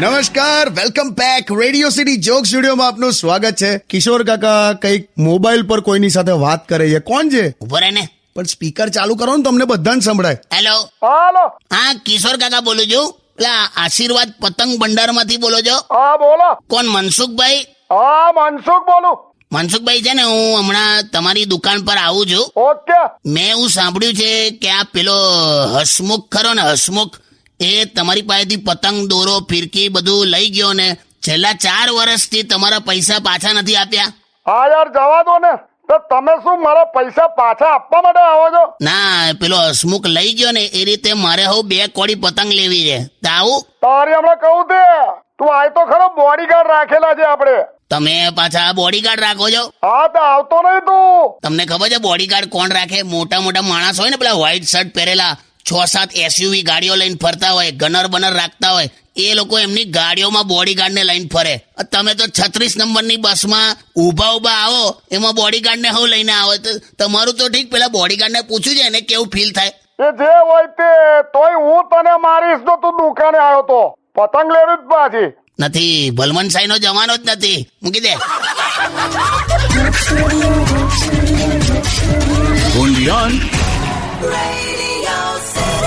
નમસ્કાર, welcome back. Radio city joke સ્ટુડિયોમાં આપનું સ્વાગત છે. કિશોર કાકા કઈક મોબાઈલ પર કોઈની સાથે વાત કરે છે. કોણ છે? ઉભો રહે ને. પણ સ્પીકર ચાલુ કરો ને, તમને બધાને સંભળાય. હેલો. હાલો. હા, કિશોર કાકા બોલું છું. પેલા આશીર્વાદ પતંગ ભંડાર માંથી બોલો છો? હા બોલો. કોણ? મનસુખભાઈ? હા મનસુખ બોલું. મનસુખભાઈ છે ને, હું હમણાં તમારી દુકાન પર આવું છું. ઓકે. મેં એવું સાંભળ્યું છે કે આ પેલો હસમુખ ખરો ને, હસમુખ, એ તમારી પાસેથી પતંગ, દોરો, ફિરકી બધું લઈ ગયો ને છેલ્લા 4 વર્ષથી તમારા પૈસા પાછા નથી આપ્યા. હા યાર જવા દો ને. તો તમે શું મારા પૈસા પાછા આપવા માટે આવો છો? ના, પેલો હસમુખ લઈ ગયો ને એ રીતે મારે હવે 2 કોડી પતંગ લેવી છે. તો આવું? તારી હમણાં કહું તે તું આય તો ખરો, બોડીગાર્ડ રાખેલા છે આપણે. તમે પાછા બોડીગાર્ડ રાખો છો? હા તો આવતો નહીં તું. તમને ખબર છે બોડીગાર્ડ કોણ રાખે? મોટા મોટા માણસ હોય ને, પેલા વ્હાઈટ શર્ટ પહેરેલા, 6-7 SUV ગાડીઓ લઈને ફરતા હોય, ગનર બનર રાખતા હોય, એ લોકો એમની ગાડીઓમાં બોડીગાર્ડને લઈને ફરે. તમે તો 36 નંબરની બસમાં ઊભા આવો, એમાં બોડીગાર્ડને હવે લઈને આવો. તો તમારું તો ઠીક, પેલા બોડીગાર્ડને પૂછ્યું છે એને કેવું ફીલ થાય? એ જે હોય તે, તોય હું તને મારીશ તો તું દુકાને આવ્યો તો પતંગ લેવી જ પાછી. નથી, ભલમનસાઈ નો જમાનો જ નથી. મૂકી દે. Radio City.